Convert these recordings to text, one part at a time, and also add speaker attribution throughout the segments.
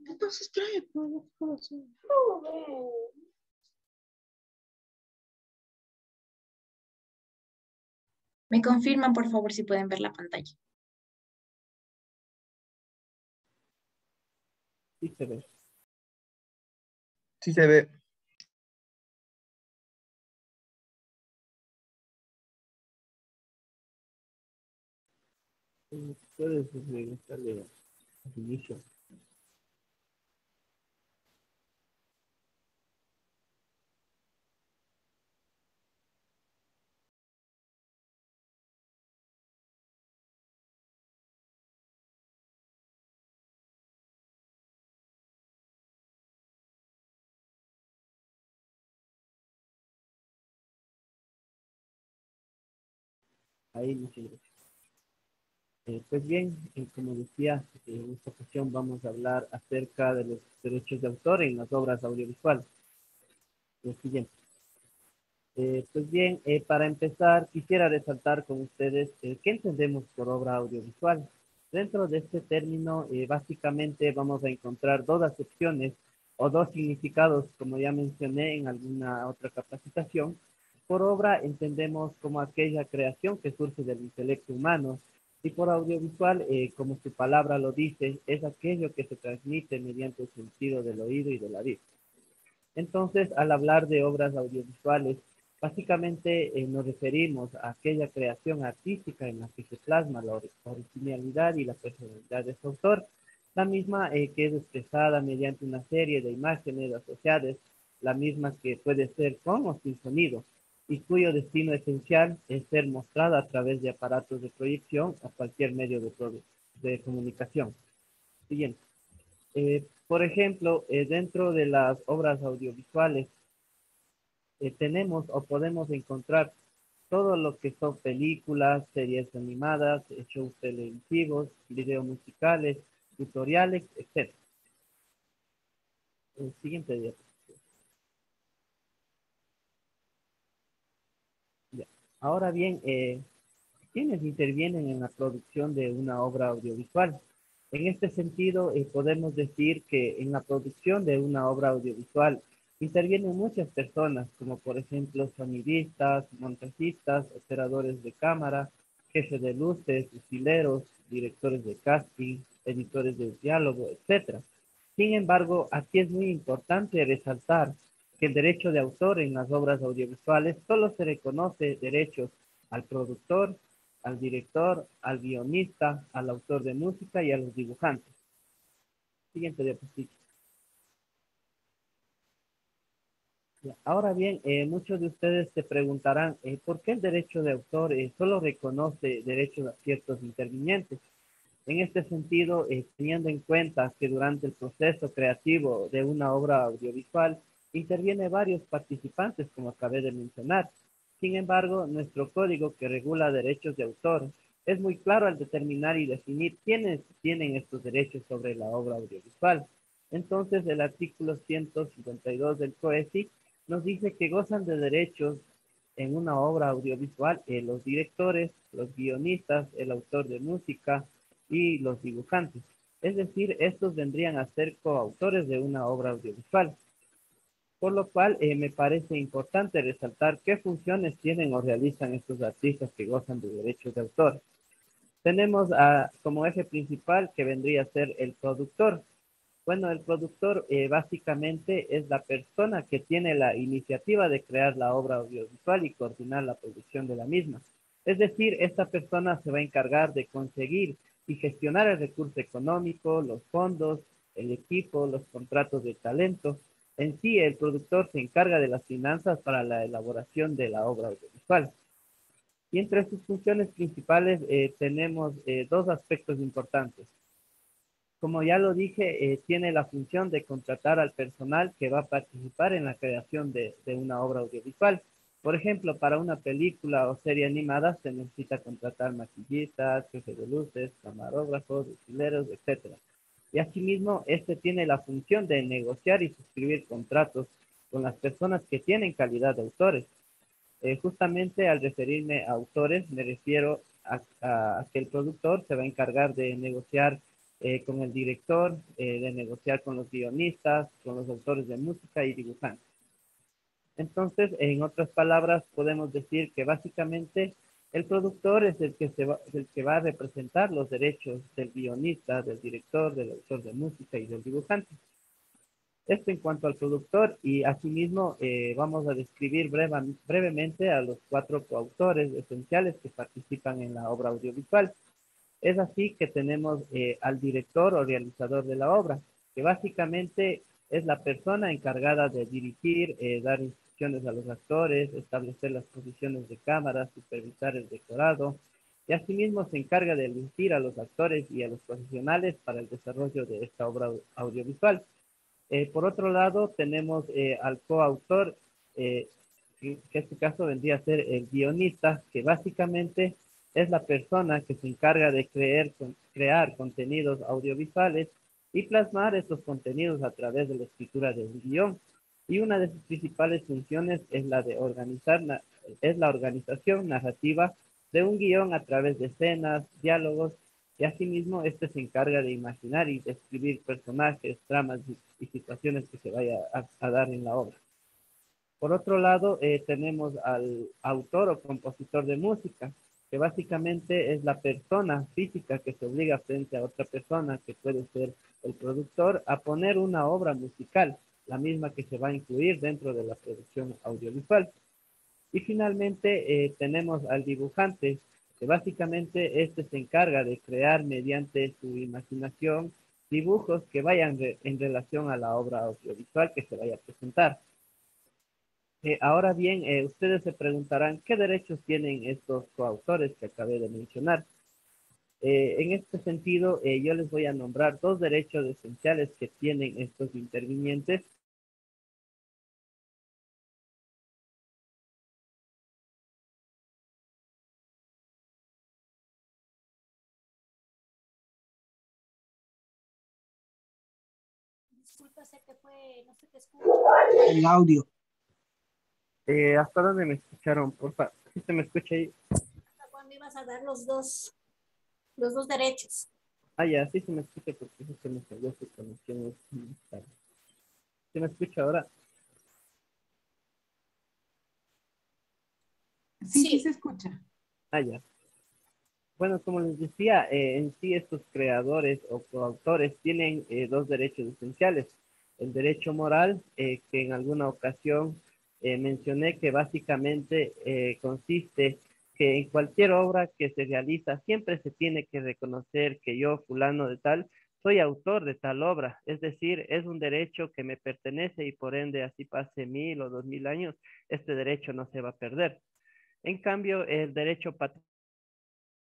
Speaker 1: Entonces trae, pues, no puedo hacer.
Speaker 2: Me confirman, por favor, si pueden ver la pantalla.
Speaker 3: Sí se ve.
Speaker 1: Sí se ve.
Speaker 3: Puedes regresarle al inicio. Ahí, muchas gracias. Pues bien, como decía, en esta ocasión vamos a hablar acerca de los derechos de autor en las obras audiovisuales. Lo siguiente. Pues bien, para empezar, quisiera resaltar con ustedes qué entendemos por obra audiovisual. Dentro de este término, básicamente vamos a encontrar dos acepciones o dos significados, como ya mencioné en alguna otra capacitación. Por obra entendemos como aquella creación que surge del intelecto humano y por audiovisual, como su palabra lo dice, es aquello que se transmite mediante el sentido del oído y de la vista. Entonces, al hablar de obras audiovisuales, básicamente nos referimos a aquella creación artística en la que se plasma la originalidad y la personalidad de su autor, la misma que es expresada mediante una serie de imágenes asociadas, la misma que puede ser con o sin sonido, y cuyo destino esencial es ser mostrada a través de aparatos de proyección o cualquier medio de comunicación. Siguiente. Por ejemplo, dentro de las obras audiovisuales tenemos o podemos encontrar todo lo que son películas, series animadas, shows televisivos, videos musicales, tutoriales, etc. El siguiente día. Ya. Ahora bien, ¿quiénes intervienen en la producción de una obra audiovisual? En este sentido, podemos decir que en la producción de una obra audiovisual intervienen muchas personas, como por ejemplo sonidistas, montajistas, operadores de cámara, jefes de luces, utileros, directores de casting, editores de diálogo, etc. Sin embargo, aquí es muy importante resaltar que el derecho de autor en las obras audiovisuales solo se reconoce derechos al productor, al director, al guionista, al autor de música y a los dibujantes. Siguiente diapositiva. Ahora bien, muchos de ustedes se preguntarán, ¿por qué el derecho de autor solo reconoce derechos a ciertos intervinientes? En este sentido, teniendo en cuenta que durante el proceso creativo de una obra audiovisual interviene varios participantes, como acabé de mencionar. Sin embargo, nuestro código que regula derechos de autor es muy claro al determinar y definir quiénes tienen estos derechos sobre la obra audiovisual. Entonces, el artículo 152 del COECI nos dice que gozan de derechos en una obra audiovisual los directores, los guionistas, el autor de música, y los dibujantes. Es decir, estos vendrían a ser coautores de una obra audiovisual. Por lo cual, me parece importante resaltar qué funciones tienen o realizan estos artistas que gozan de derechos de autor. Tenemos como eje principal que vendría a ser el productor. Bueno, el productor básicamente es la persona que tiene la iniciativa de crear la obra audiovisual y coordinar la producción de la misma. Es decir, esta persona se va a encargar de conseguir y gestionar el recurso económico, los fondos, el equipo, los contratos de talento. En sí, el productor se encarga de las finanzas para la elaboración de la obra audiovisual. Y entre sus funciones principales tenemos dos aspectos importantes. Como ya lo dije, tiene la función de contratar al personal que va a participar en la creación de una obra audiovisual. Por ejemplo, para una película o serie animada se necesita contratar maquillistas, jefes de luces, camarógrafos, utileros, etc. Y asimismo, este tiene la función de negociar y suscribir contratos con las personas que tienen calidad de autores. Justamente al referirme a autores, me refiero a que el productor se va a encargar de negociar con el director, de negociar con los guionistas, con los autores de música y dibujantes. Entonces, en otras palabras, podemos decir que básicamente el productor es el que va a representar los derechos del guionista, del director, del autor de música y del dibujante. Esto en cuanto al productor, y asimismo vamos a describir brevemente a los 4 coautores esenciales que participan en la obra audiovisual. Es así que tenemos al director o realizador de la obra, que básicamente es la persona encargada de dirigir, dar instrucciones a los actores, establecer las posiciones de cámara, supervisar el decorado, y asimismo se encarga de elegir a los actores y a los profesionales para el desarrollo de esta obra audiovisual. Por otro lado, tenemos al coautor, que en este caso vendría a ser el guionista, que básicamente es la persona que se encarga de crear contenidos audiovisuales y plasmar estos contenidos a través de la escritura del guión. Y una de sus principales funciones es la de es la organización narrativa de un guión a través de escenas, diálogos, y asimismo este se encarga de imaginar y describir personajes, tramas y situaciones que se vaya a dar en la obra. Por otro lado, tenemos al autor o compositor de música, que básicamente es la persona física que se obliga frente a otra persona, que puede ser el productor, a poner una obra musical, la misma que se va a incluir dentro de la producción audiovisual. Y finalmente tenemos al dibujante, que básicamente este se encarga de crear mediante su imaginación dibujos que vayan en relación a la obra audiovisual que se vaya a presentar. Ahora bien, ustedes se preguntarán qué derechos tienen estos coautores que acabé de mencionar. En este sentido, yo les voy a nombrar 2 derechos esenciales que tienen estos intervinientes.
Speaker 4: Disculpa, se te fue, no se te escucha.
Speaker 1: El audio.
Speaker 3: ¿Hasta dónde me escucharon? Por favor, ¿sí se me escucha ahí?
Speaker 4: ¿Hasta cuándo ibas a dar los dos derechos?
Speaker 3: Ah, ya, sí se me escucha porque se me cayó su conexión. ¿Se me escucha ahora?
Speaker 5: Sí, sí
Speaker 4: Sí.
Speaker 5: se escucha.
Speaker 3: Ah, ya. Bueno, como les decía, en sí estos creadores o coautores tienen 2 derechos esenciales. El derecho moral, que en alguna ocasión mencioné que básicamente consiste que en cualquier obra que se realiza siempre se tiene que reconocer que yo, fulano de tal, soy autor de tal obra. Es decir, es un derecho que me pertenece y por ende así pase 1000 o 2000 años, este derecho no se va a perder. En cambio, el derecho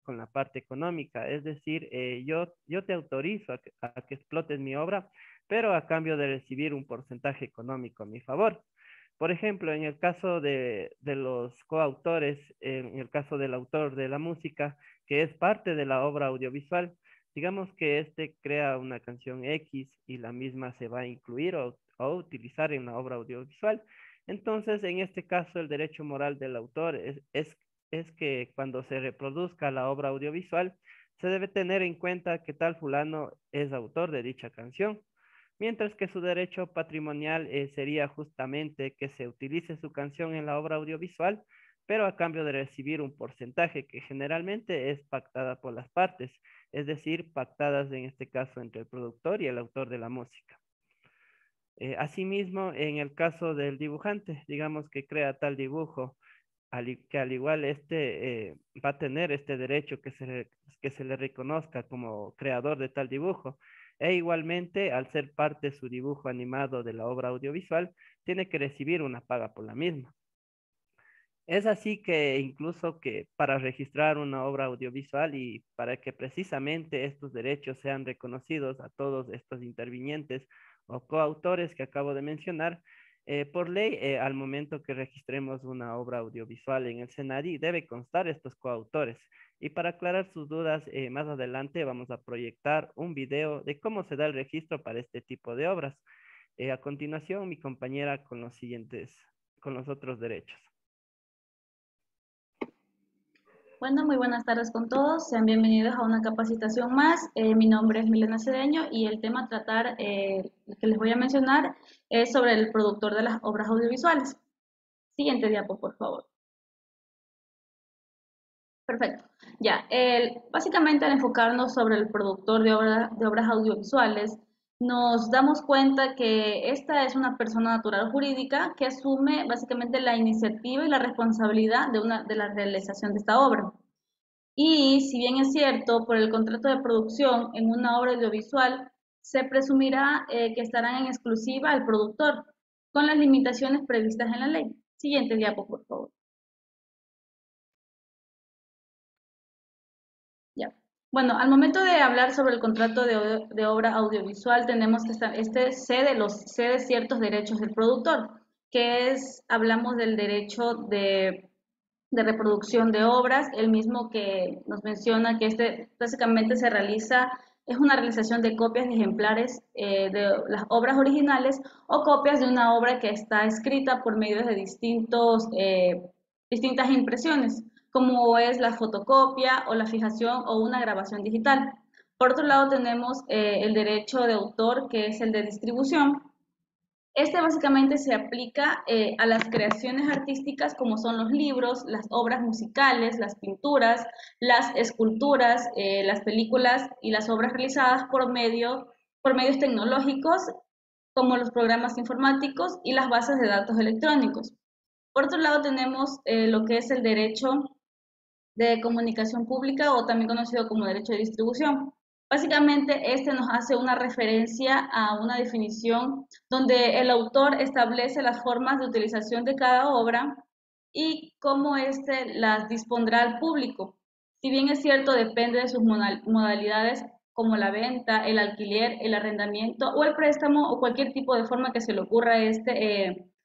Speaker 3: con la parte económica, es decir, yo te autorizo a que explotes mi obra, pero a cambio de recibir un porcentaje económico a mi favor. Por ejemplo, en el caso de los coautores, en el caso del autor de la música, que es parte de la obra audiovisual, digamos que este crea una canción X y la misma se va a incluir o utilizar en la obra audiovisual. Entonces, en este caso, el derecho moral del autor es que cuando se reproduzca la obra audiovisual, se debe tener en cuenta que tal fulano es autor de dicha canción, mientras que su derecho patrimonial sería justamente que se utilice su canción en la obra audiovisual, pero a cambio de recibir un porcentaje que generalmente es pactada por las partes, es decir, pactadas en este caso entre el productor y el autor de la música. Asimismo, en el caso del dibujante, digamos que crea tal dibujo que al igual va a tener este derecho que se le reconozca como creador de tal dibujo. E igualmente, al ser parte de su dibujo animado de la obra audiovisual, tiene que recibir una paga por la misma. Es así que incluso que para registrar una obra audiovisual y para que precisamente estos derechos sean reconocidos a todos estos intervinientes o coautores que acabo de mencionar, por ley, al momento que registremos una obra audiovisual en el SENADI, debe constar estos coautores. Y para aclarar sus dudas, más adelante vamos a proyectar un video de cómo se da el registro para este tipo de obras. A continuación, mi compañera con con los otros derechos.
Speaker 5: Bueno, muy buenas tardes con todos. Sean bienvenidos a una capacitación más. Mi nombre es Milena Cedeño y el tema a tratar que les voy a mencionar es sobre el productor de las obras audiovisuales. Siguiente diapo, por favor. Perfecto. Ya, básicamente al enfocarnos sobre el productor de obras audiovisuales, nos damos cuenta que esta es una persona natural jurídica que asume básicamente la iniciativa y la responsabilidad de la realización de esta obra. Y si bien es cierto, por el contrato de producción en una obra audiovisual, se presumirá que estarán en exclusiva el productor, con las limitaciones previstas en la ley. Siguiente diapo, por favor. Ya. Bueno, al momento de hablar sobre el contrato de obra audiovisual, tenemos que cede ciertos derechos del productor, que es, hablamos del derecho de reproducción de obras, el mismo que nos menciona que básicamente es una realización de copias de ejemplares de las obras originales o copias de una obra que está escrita por medio de distintas impresiones, como es la fotocopia o la fijación o una grabación digital. Por otro lado tenemos el derecho de autor, que es el de distribución. Este básicamente se aplica a las creaciones artísticas como son los libros, las obras musicales, las pinturas, las esculturas, las películas y las obras realizadas por medios tecnológicos como los programas informáticos y las bases de datos electrónicos. Por otro lado tenemos lo que es el derecho de comunicación pública o también conocido como derecho de distribución. Básicamente, este nos hace una referencia a una definición donde el autor establece las formas de utilización de cada obra y cómo éste las dispondrá al público. Si bien es cierto, depende de sus modalidades como la venta, el alquiler, el arrendamiento o el préstamo o cualquier tipo de forma que se le ocurra a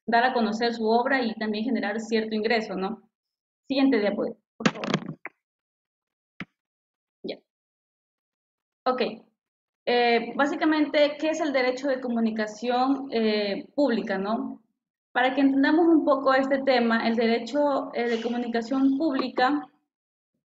Speaker 5: dar a conocer su obra y también generar cierto ingreso, ¿no? Siguiente diapositiva, por favor. Ya. Ok. Básicamente, ¿qué es el derecho de comunicación pública, no? Para que entendamos un poco este tema, el derecho de comunicación pública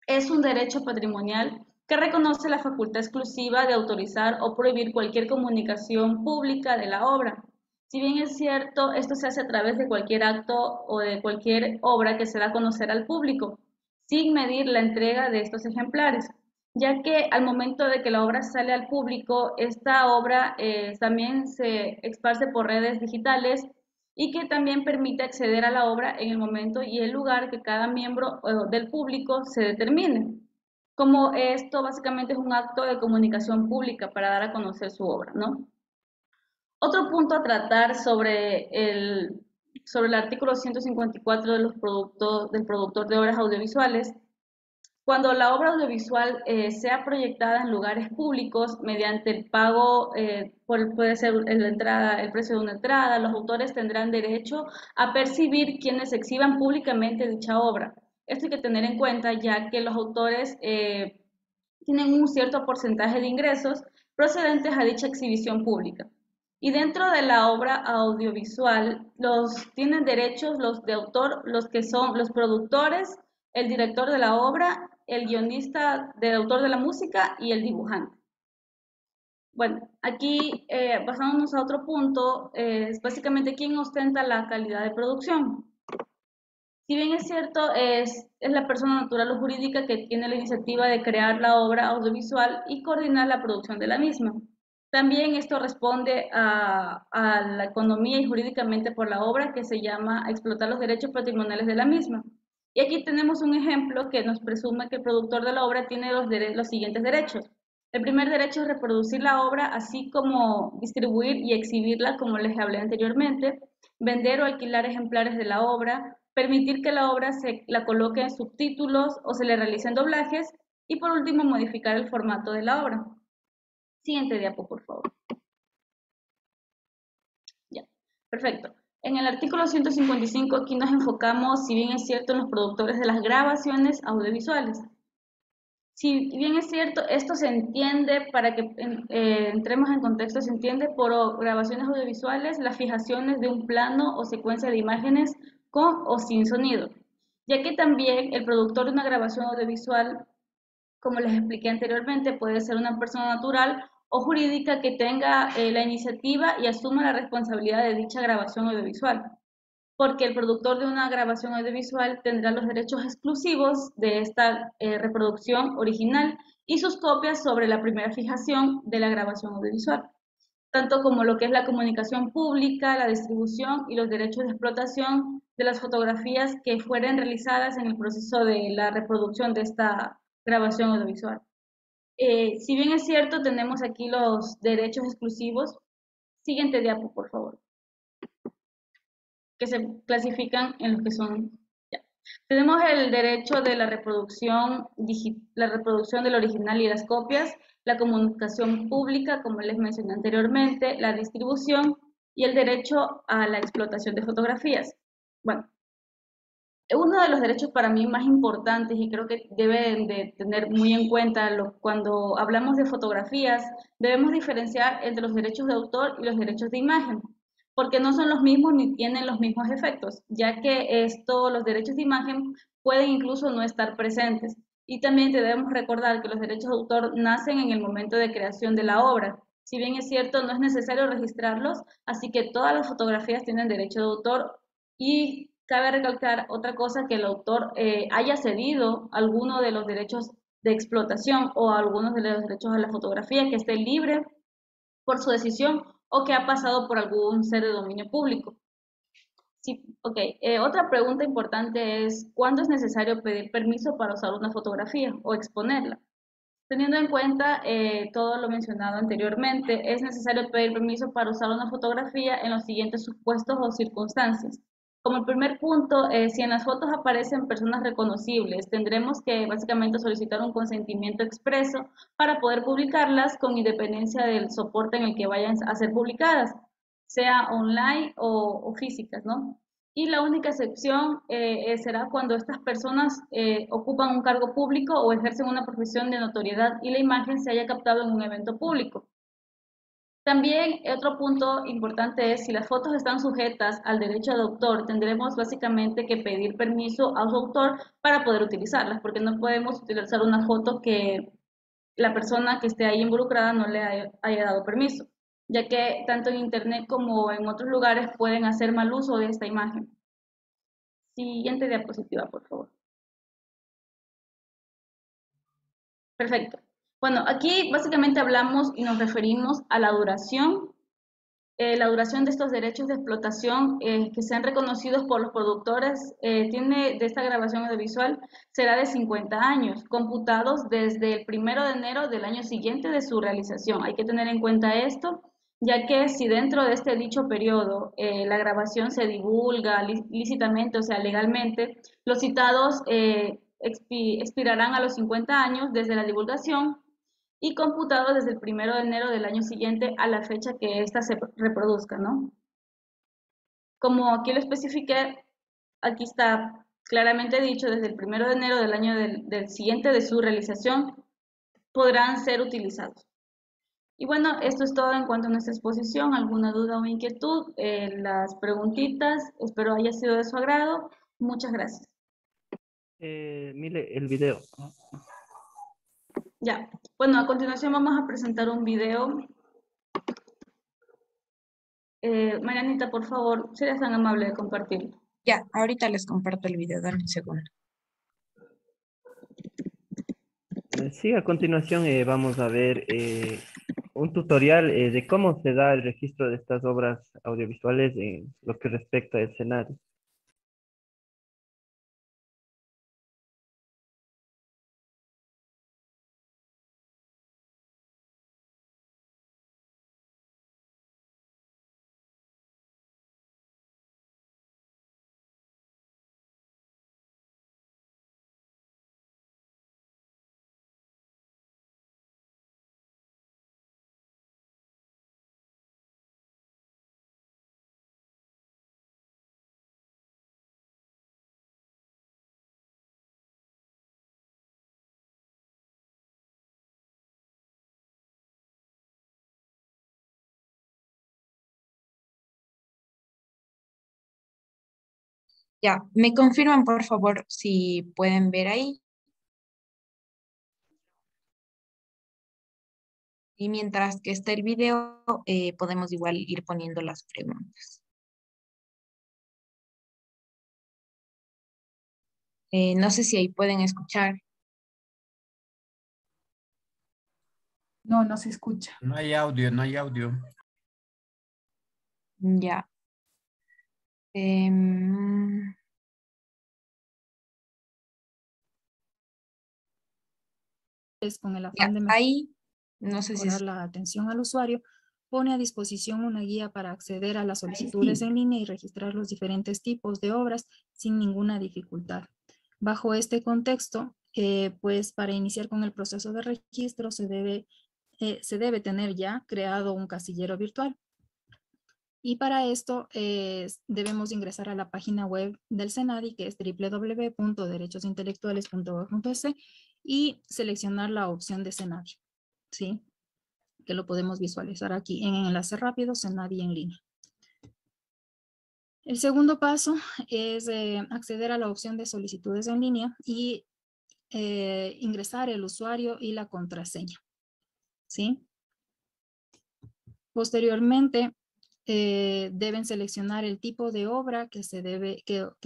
Speaker 5: es un derecho patrimonial que reconoce la facultad exclusiva de autorizar o prohibir cualquier comunicación pública de la obra. Si bien es cierto, esto se hace a través de cualquier acto o de cualquier obra que se da a conocer al público, sin medir la entrega de estos ejemplares, ya que al momento de que la obra sale al público, esta obra también se esparce por redes digitales y que también permite acceder a la obra en el momento y el lugar que cada miembro del público se determine. Como esto básicamente es un acto de comunicación pública para dar a conocer su obra, ¿no? Otro punto a tratar sobre el artículo 154 del productor de obras audiovisuales. Cuando la obra audiovisual sea proyectada en lugares públicos mediante el pago, puede ser el precio de una entrada, los autores tendrán derecho a percibir quienes exhiban públicamente dicha obra. Esto hay que tener en cuenta, ya que los autores tienen un cierto porcentaje de ingresos procedentes a dicha exhibición pública. Y dentro de la obra audiovisual, tienen derechos los de autor, los que son los productores, el director de la obra, el guionista del autor de la música y el dibujante. Bueno, aquí basándonos a otro punto, es básicamente quién ostenta la calidad de producción. Si bien es cierto, es la persona natural o jurídica que tiene la iniciativa de crear la obra audiovisual y coordinar la producción de la misma. También esto responde a la economía y jurídicamente por la obra que se llama explotar los derechos patrimoniales de la misma. Y aquí tenemos un ejemplo que nos presume que el productor de la obra tiene los siguientes derechos. El primer derecho es reproducir la obra, así como distribuir y exhibirla, como les hablé anteriormente, vender o alquilar ejemplares de la obra, permitir que la obra se la coloque en subtítulos o se le realicen doblajes y por último modificar el formato de la obra. Siguiente diapo, por favor. Ya, perfecto. En el artículo 155 aquí nos enfocamos, si bien es cierto, en los productores de las grabaciones audiovisuales. Si bien es cierto, esto se entiende, para que entremos en contexto, se entiende por grabaciones audiovisuales las fijaciones de un plano o secuencia de imágenes con o sin sonido, ya que también el productor de una grabación audiovisual, como les expliqué anteriormente, puede ser una persona natural o jurídica que tenga la iniciativa y asuma la responsabilidad de dicha grabación audiovisual, porque el productor de una grabación audiovisual tendrá los derechos exclusivos de esta reproducción original y sus copias sobre la primera fijación de la grabación audiovisual, tanto como lo que es la comunicación pública, la distribución y los derechos de explotación de las fotografías que fueren realizadas en el proceso de la reproducción de esta grabación audiovisual. Si bien es cierto, tenemos aquí los derechos exclusivos. Siguiente diapo, por favor, que se clasifican en los que son. Ya. Tenemos el derecho de la reproducción del original y las copias, la comunicación pública, como les mencioné anteriormente, la distribución y el derecho a la explotación de fotografías. Bueno, uno de los derechos para mí más importantes y creo que deben de tener muy en cuenta cuando hablamos de fotografías, debemos diferenciar entre los derechos de autor y los derechos de imagen, porque no son los mismos ni tienen los mismos efectos, ya que los derechos de imagen pueden incluso no estar presentes. Y también debemos recordar que los derechos de autor nacen en el momento de creación de la obra. Si bien es cierto, no es necesario registrarlos, así que todas las fotografías tienen derecho de autor y cabe recalcar otra cosa, que el autor haya cedido alguno de los derechos de explotación o algunos de los derechos a la fotografía, que esté libre por su decisión o que ha pasado por algún ser de dominio público. Sí, ok. Otra pregunta importante es, ¿cuándo es necesario pedir permiso para usar una fotografía o exponerla? Teniendo en cuenta todo lo mencionado anteriormente, es necesario pedir permiso para usar una fotografía en los siguientes supuestos o circunstancias. Como el primer punto, si en las fotos aparecen personas reconocibles, tendremos que básicamente solicitar un consentimiento expreso para poder publicarlas con independencia del soporte en el que vayan a ser publicadas, sea online o físicas, ¿no? Y la única excepción será cuando estas personas ocupan un cargo público o ejercen una profesión de notoriedad y la imagen se haya captado en un evento público. También otro punto importante es si las fotos están sujetas al derecho de autor, tendremos básicamente que pedir permiso a su autor para poder utilizarlas, porque no podemos utilizar una foto que la persona que esté ahí involucrada no le haya dado permiso, ya que tanto en internet como en otros lugares pueden hacer mal uso de esta imagen. Siguiente diapositiva, por favor. Perfecto. Bueno, aquí básicamente hablamos y nos referimos a la duración. La duración de estos derechos de explotación que sean reconocidos por los productores de esta grabación audiovisual será de 50 años, computados desde el 1 de enero del año siguiente de su realización. Hay que tener en cuenta esto, ya que si dentro de este dicho periodo la grabación se divulga lícitamente, o sea, legalmente, los citados expirarán a los 50 años desde la divulgación y computado desde el 1 de enero del año siguiente a la fecha que ésta se reproduzca, ¿no? Como aquí lo especifiqué, aquí está claramente dicho, desde el 1 de enero del año del siguiente de su realización podrán ser utilizados. Y bueno, esto es todo en cuanto a nuestra exposición. ¿Alguna duda o inquietud? Las preguntitas, espero haya sido de su agrado. Muchas gracias.
Speaker 3: Mire el video.
Speaker 5: Ya, bueno, a continuación vamos a presentar un video. Marianita, por favor, serías tan amable de compartirlo.
Speaker 2: Ya, ahorita les comparto el video, dame un segundo.
Speaker 3: Sí, a continuación vamos a ver un tutorial de cómo se da el registro de estas obras audiovisuales en lo que respecta al escenario.
Speaker 2: Ya, me confirman por favor si pueden ver ahí. Y mientras que está el video, podemos igual ir poniendo las preguntas. No sé si ahí pueden escuchar.
Speaker 6: No, no se escucha.
Speaker 1: No hay audio, no hay audio.
Speaker 2: Ya. Em,
Speaker 6: Es con el
Speaker 2: ya,
Speaker 6: afán de
Speaker 2: ahí, no sé si
Speaker 6: mejorar
Speaker 2: es...
Speaker 6: la atención al usuario, pone a disposición una guía para acceder a las solicitudes en línea y registrar los diferentes tipos de obras sin ninguna dificultad. Bajo este contexto, pues para iniciar con el proceso de registro se debe tener ya creado un casillero virtual. Y para esto debemos ingresar a la página web del SENADI, que es www.derechosintelectuales.org.es, y seleccionar la opción de SENADI, ¿sí? Que lo podemos visualizar aquí en enlace rápido, SENADI en línea. El segundo paso es acceder a la opción de solicitudes en línea y ingresar el usuario y la contraseña, ¿sí? Posteriormente, deben seleccionar el tipo de obra que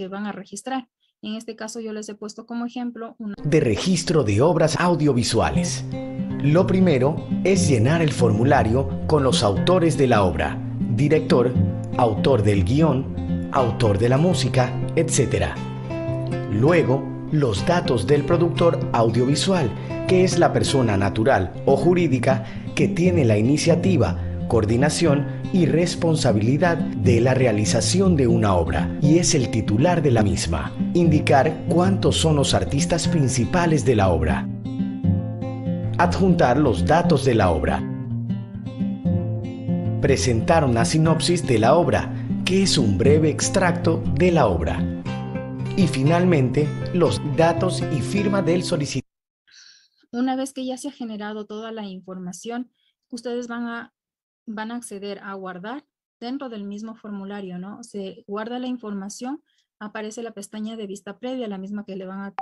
Speaker 6: van a registrar. En este caso yo les he puesto como ejemplo una
Speaker 7: de registro de obras audiovisuales. Lo primero es llenar el formulario con los autores de la obra, director, autor del guión, autor de la música, etc. Luego, los datos del productor audiovisual, que es la persona natural o jurídica que tiene la iniciativa, coordinación y responsabilidad de la realización de una obra y es el titular de la misma. Indicar cuántos son los artistas principales de la obra. Adjuntar los datos de la obra. Presentar una sinopsis de la obra, que es un breve extracto de la obra. Y finalmente, los datos y firma del solicitante.
Speaker 6: Una vez que ya se ha generado toda la información, ustedes van a acceder a guardar dentro del mismo formulario, ¿no? Se guarda la información, aparece la pestaña de vista previa, la misma que van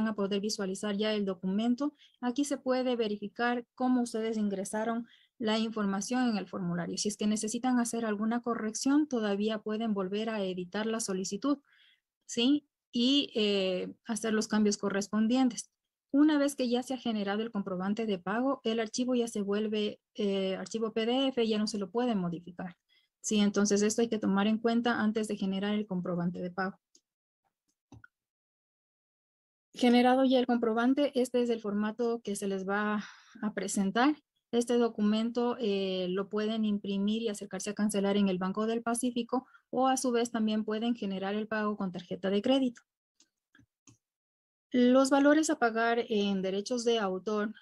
Speaker 6: a poder visualizar ya el documento. Aquí se puede verificar cómo ustedes ingresaron la información en el formulario. Si es que necesitan hacer alguna corrección, todavía pueden volver a editar la solicitud, ¿sí? Y hacer los cambios correspondientes. Una vez que ya se ha generado el comprobante de pago, el archivo ya se vuelve archivo PDF, ya no se lo puede modificar. Sí, entonces esto hay que tomar en cuenta antes de generar el comprobante de pago. Generado ya el comprobante, este es el formato que se les va a presentar. Este documento lo pueden imprimir y acercarse a cancelar en el Banco del Pacífico o a su vez también pueden generar el pago con tarjeta de crédito. Los valores a pagar en derechos de autor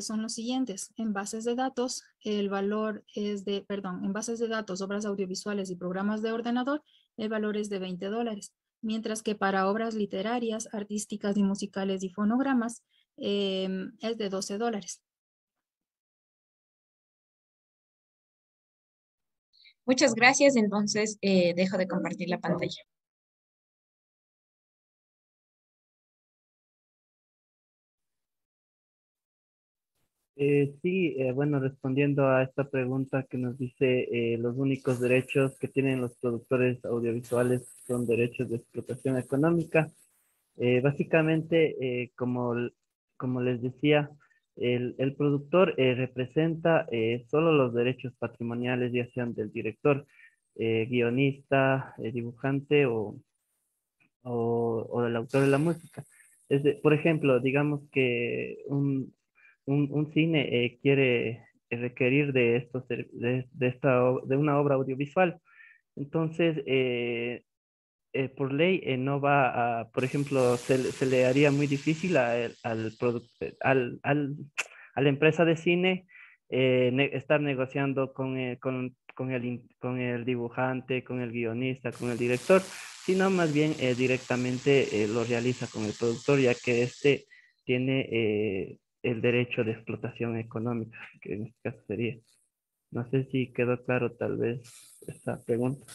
Speaker 6: son los siguientes. En bases de datos, el valor es de, en bases de datos, obras audiovisuales y programas de ordenador, el valor es de $20. Mientras que para obras literarias, artísticas y musicales y fonogramas, es de $12.
Speaker 2: Muchas gracias, entonces dejo de compartir la pantalla.
Speaker 3: Sí, bueno, respondiendo a esta pregunta que nos dice los únicos derechos que tienen los productores audiovisuales son derechos de explotación económica. Básicamente, como les decía, el productor representa solo los derechos patrimoniales, ya sean del director, guionista, dibujante o del autor de la música. Por ejemplo, digamos que un cine quiere requerir de de una obra audiovisual. Entonces, por ley no va a, por ejemplo, se le haría muy difícil a la empresa de cine estar negociando con el dibujante, con el guionista, con el director, sino más bien directamente lo realiza con el productor, ya que este tiene el derecho de explotación económica, que en este caso sería. No sé si quedó claro tal vez esta pregunta.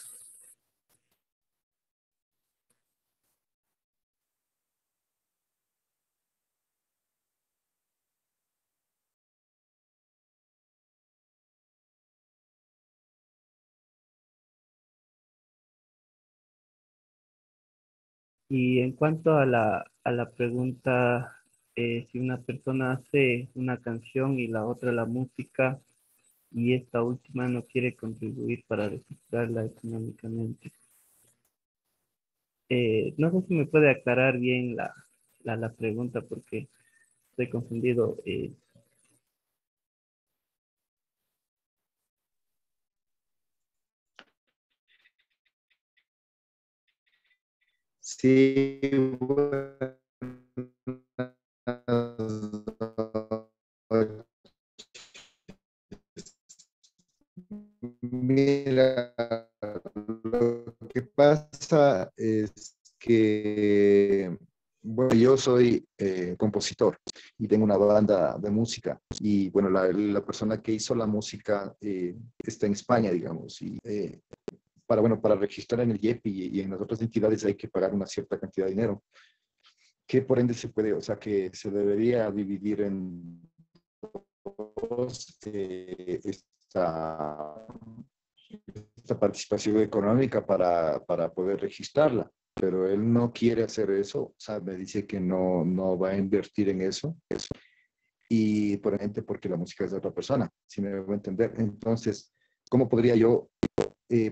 Speaker 3: Y en cuanto a la pregunta, si una persona hace una canción y la otra la música, y esta última no quiere contribuir para registrarla económicamente. No sé si me puede aclarar bien la pregunta porque estoy confundido.
Speaker 1: Sí, mira, lo que pasa es que, bueno, yo soy compositor y tengo una banda de música y, bueno, la persona que hizo la música está en España, digamos, y bueno, para registrar en el IEP y en las otras entidades hay que pagar una cierta cantidad de dinero, que por ende se puede, o sea, que se debería dividir en dos, esta participación económica para poder registrarla, pero él no quiere hacer eso, o sea, me dice que no va a invertir en eso, y por ende porque la música es de otra persona, si me voy a entender. Entonces, ¿cómo podría yo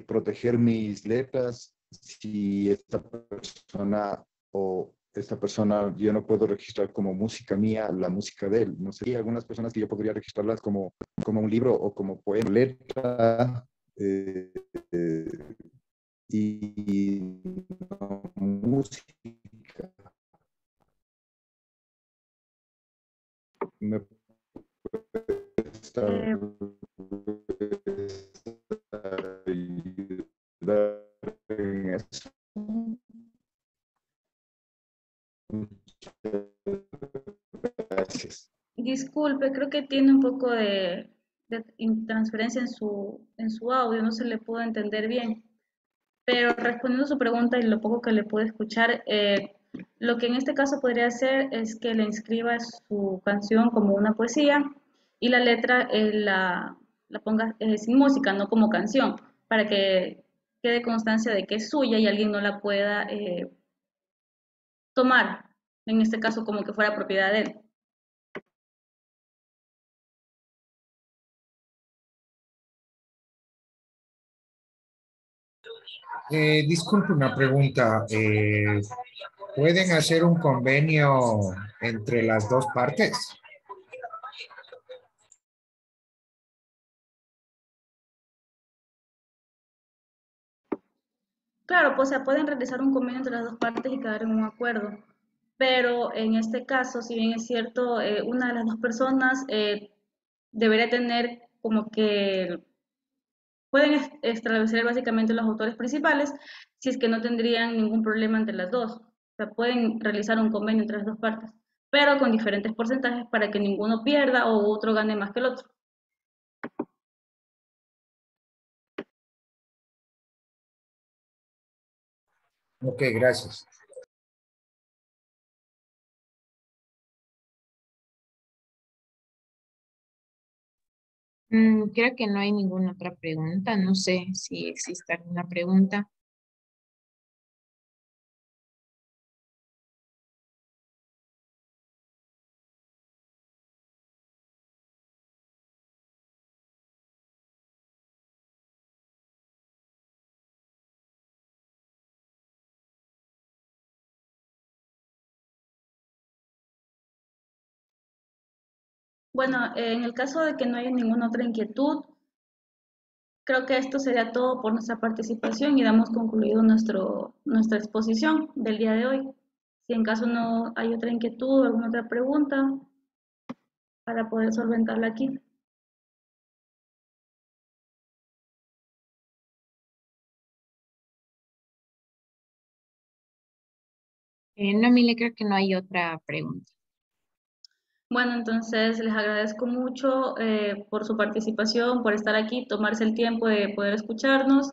Speaker 1: proteger mis letras si esta persona yo no puedo registrar como música mía la música de él? No sé, hay algunas personas que yo podría registrarlas como un libro o como poema, letra, eh, eh, y no música. Me puede estar ayudar en eso. Gracias.
Speaker 5: Disculpe, creo que tiene un poco de transferencia en su audio, no se le pudo entender bien. Pero respondiendo a su pregunta y lo poco que le pude escuchar, lo que en este caso podría hacer es que le inscriba su canción como una poesía y la letra la ponga sin música, no como canción, para que quede constancia de que es suya y alguien no la pueda tomar, en este caso como que fuera propiedad de él.
Speaker 8: Disculpe una pregunta. ¿Pueden hacer un convenio entre las dos partes?
Speaker 5: Claro, pues se pueden realizar un convenio entre las dos partes y quedar en un acuerdo. Pero en este caso, si bien es cierto, una de las dos personas debería tener como que pueden establecer básicamente los autores principales si es que no tendrían ningún problema entre las dos. O sea, pueden realizar un convenio entre las dos partes, pero con diferentes porcentajes para que ninguno pierda o otro gane más que el otro.
Speaker 8: Ok, gracias.
Speaker 2: Creo que no hay ninguna otra pregunta. No sé si existe alguna pregunta.
Speaker 5: Bueno, en el caso de que no haya ninguna otra inquietud, creo que esto sería todo por nuestra participación y damos concluido nuestra exposición del día de hoy. Si en caso no hay otra inquietud o alguna otra pregunta, para poder solventarla aquí.
Speaker 2: No, Mile, creo que no hay otra pregunta.
Speaker 5: Bueno, entonces les agradezco mucho por su participación, por estar aquí, tomarse el tiempo de poder escucharnos.